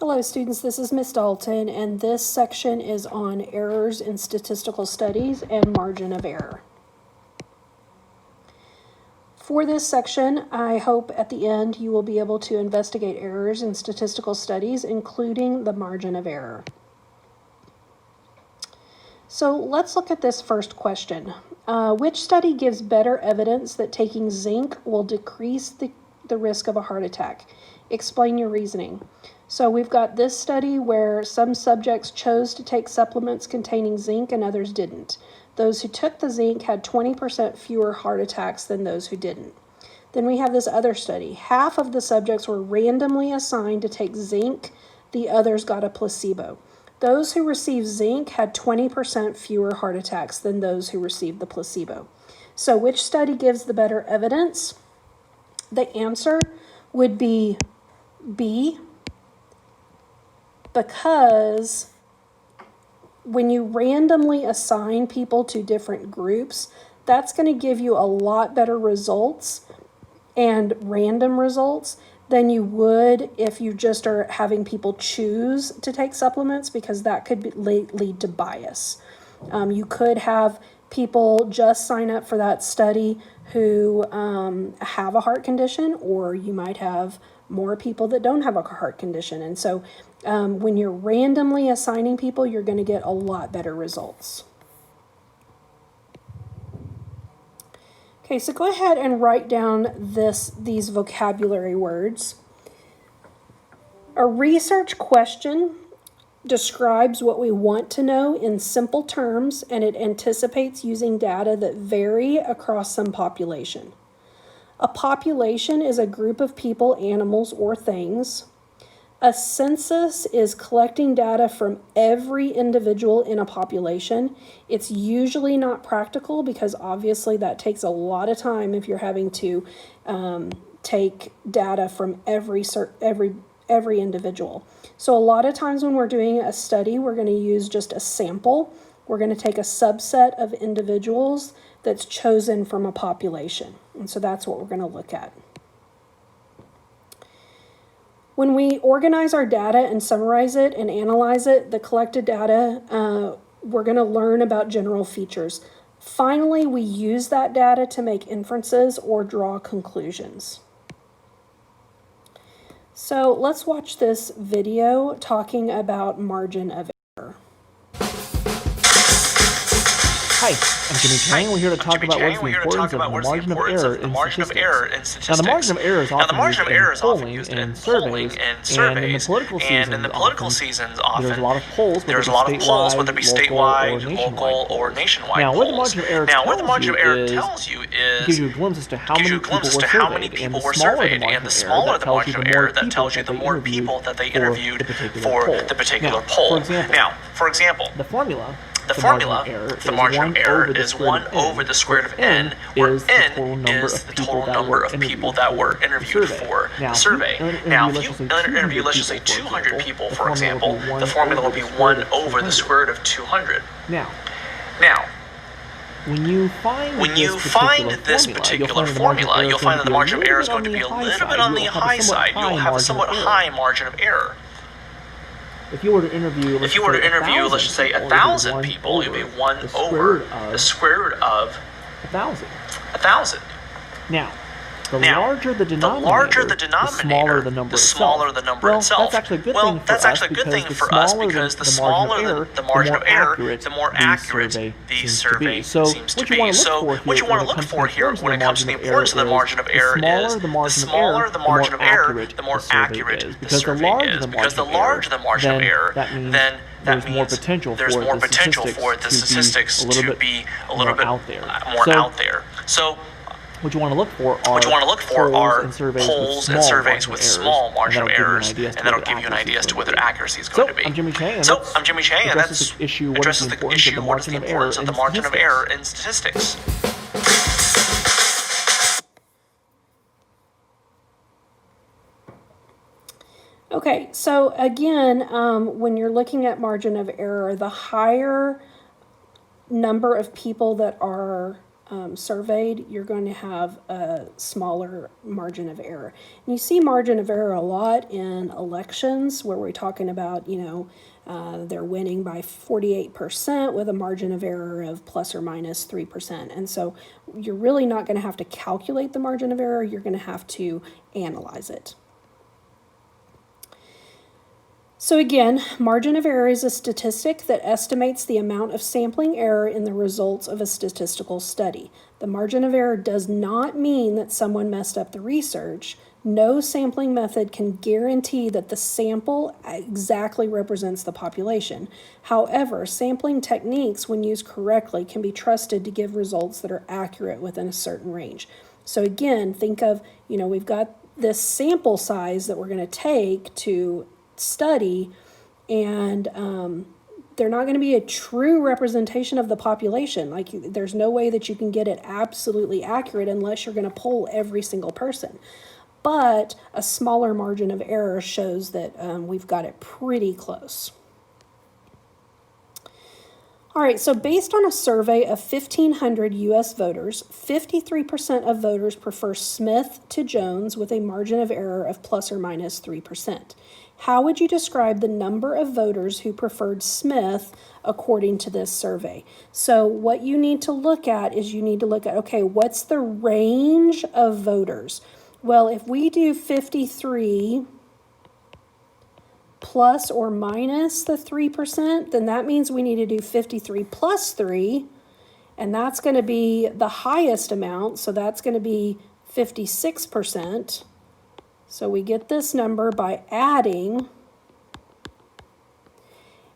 Hello students, this is Miss Dalton, and this section is on errors in statistical studies and margin of error. For this section, I hope at the end you will be able to investigate errors in statistical studies, including the margin of error. So let's look at this first question. Which study gives better evidence that taking zinc will decrease the risk of a heart attack? Explain your reasoning. So we've got this study where some subjects chose to take supplements containing zinc and others didn't. Those who took the zinc had 20% fewer heart attacks than those who didn't. Then we have this other study. Half of the subjects were randomly assigned to take zinc, the others got a placebo. Those who received zinc had 20% fewer heart attacks than those who received the placebo. So which study gives the better evidence? The answer would be B, because when you randomly assign people to different groups, that's going to give you a lot better results and random results than you would if you just are having people choose to take supplements, because that could lead to bias. You could have people just sign up for that study who have a heart condition, or you might have more people that don't have a heart condition. And so when you're randomly assigning people, you're going to get a lot better results. Okay, so go ahead and write down these vocabulary words. A research question describes what we want to know in simple terms, and it anticipates using data that vary across some population. A population is a group of people, animals, or things. A census is collecting data from every individual in a population. It's usually not practical because obviously that takes a lot of time if you're having to take data from every individual. So a lot of times when we're doing a study, we're going to use just a sample. We're going to take a subset of individuals that's chosen from a population. And so that's what we're going to look at. When we organize our data and summarize it and analyze it, the collected data, we're going to learn about general features. Finally, we use that data to make inferences or draw conclusions. So let's watch this video talking about margin of error. Hi, I'm Jimmy Chang. We're here to talk about what's the importance of the margin of error in statistics. Now, the margin of error is often used in polling and surveys, and in the political seasons, often there's a lot of polls, whether it be statewide, local, or nationwide. Now, what the margin of error tells you is gives you a glimpse as to how many people were surveyed, and the smaller the margin of error, that tells you the more people that they interviewed for the particular poll. Now, for example, the formula for the margin of error is 1 over the square root of n, where n is the total number of people that were interviewed for the survey. Now, if you interview, let's just say 200 people, for example, the formula will be 1 over the square root of 200. Now, when you find this particular formula, you'll find that the margin of error is going to be a little bit on the high side. You'll have a somewhat high margin of error. If you were to interview, let's just say 1,000 people, it would be 1 over the square root of 1,000. Now, the larger the denominator, the smaller the number itself. Well, that's actually a good thing for us because the smaller the margin of error, the more accurate the survey seems to be. So what you want to look for here when it comes to the importance of the margin of error is the smaller the margin of error, the more accurate the survey is. Because the larger the margin of error, then that means there's more potential for the statistics to be a little bit more out there. So what you want to look for are polls and surveys with small margin of errors, and that'll give you an idea as to what their accuracy is going to be. I'm Jimmy Chang, and that addresses the issue what is the importance of the margin of error in statistics. Okay, so again, when you're looking at margin of error, the higher number of people that are surveyed, you're going to have a smaller margin of error. And you see margin of error a lot in elections where we're talking about, they're winning by 48% with a margin of error of plus or minus 3%. And so you're really not going to have to calculate the margin of error, you're going to have to analyze it. So again, margin of error is a statistic that estimates the amount of sampling error in the results of a statistical study. The margin of error does not mean that someone messed up the research. No sampling method can guarantee that the sample exactly represents the population. However, sampling techniques, when used correctly, can be trusted to give results that are accurate within a certain range. So again, think of, we've got this sample size that we're going to take to study, and they're not going to be a true representation of the population. Like, there's no way that you can get it absolutely accurate unless you're going to poll every single person. But a smaller margin of error shows that we've got it pretty close. All right, so based on a survey of 1,500 U.S. voters, 53% of voters prefer Smith to Jones with a margin of error of plus or minus 3%. How would you describe the number of voters who preferred Smith according to this survey? So what you need to look at is okay, what's the range of voters? Well, if we do 53 plus or minus the 3%, then that means we need to do 53 plus 3, and that's going to be the highest amount, so that's going to be 56%. So we get this number by adding,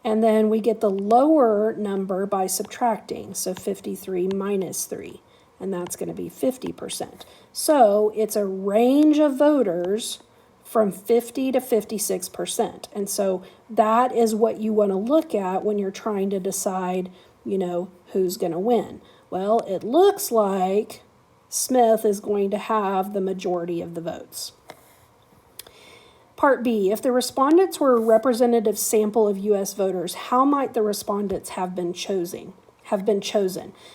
and then we get the lower number by subtracting, so 53 minus 3, and that's going to be 50%. So it's a range of voters from 50 to 56%. And so that is what you want to look at when you're trying to decide, who's going to win. Well, it looks like Smith is going to have the majority of the votes. Part B, if the respondents were a representative sample of U.S. voters, how might the respondents have been chosen?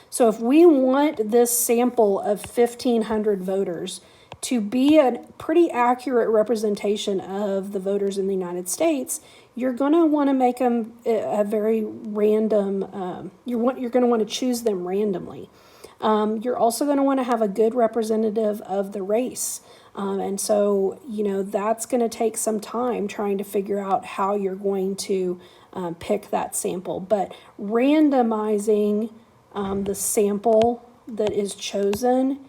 So if we want this sample of 1,500 voters to be a pretty accurate representation of the voters in the United States, you're going to want to make them a very random, you're going to want to choose them randomly. You're also going to want to have a good representative of the race. And so, that's going to take some time trying to figure out how you're going to pick that sample. But randomizing the sample that is chosen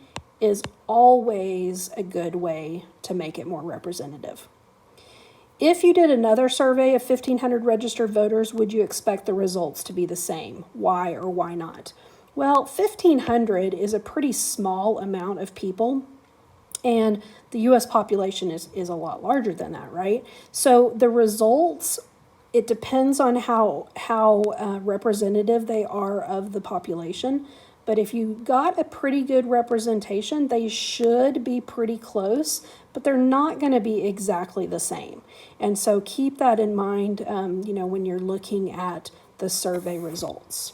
is always a good way to make it more representative. If you did another survey of 1,500 registered voters, would you expect the results to be the same? Why or why not? Well, 1,500 is a pretty small amount of people, and the U.S. population is a lot larger than that, right? So the results, it depends on how representative they are of the population. But if you got a pretty good representation, they should be pretty close, but they're not going to be exactly the same. And so keep that in mind, when you're looking at the survey results.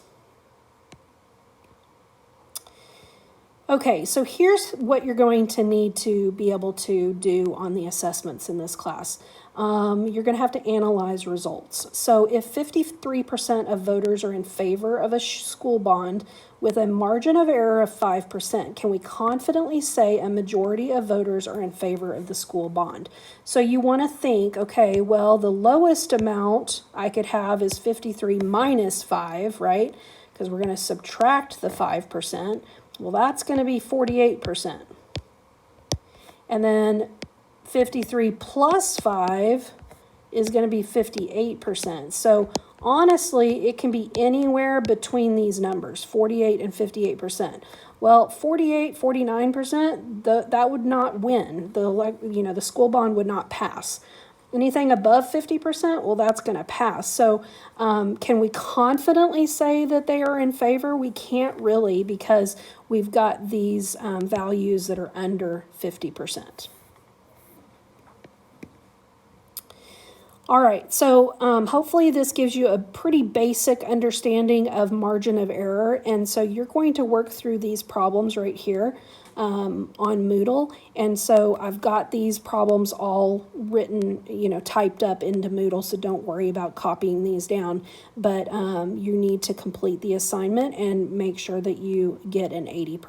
Okay, so here's what you're going to need to be able to do on the assessments in this class. You're going to have to analyze results. So if 53% of voters are in favor of a school bond with a margin of error of 5%, can we confidently say a majority of voters are in favor of the school bond? So you want to think, okay, well, the lowest amount I could have is 53 minus 5, right? Because we're going to subtract the 5%. Well, that's going to be 48%. And then 53 plus 5 is going to be 58%. So honestly, it can be anywhere between these numbers, 48 and 58%. Well, 48, 49%, that would not win. The school bond would not pass. Anything above 50%, well, that's going to pass. So can we confidently say that they are in favor? We can't really, because we've got these values that are under 50%. All right, so hopefully this gives you a pretty basic understanding of margin of error. And so you're going to work through these problems right here on Moodle. And so I've got these problems all written, typed up into Moodle, so don't worry about copying these down. But you need to complete the assignment and make sure that you get an 80%.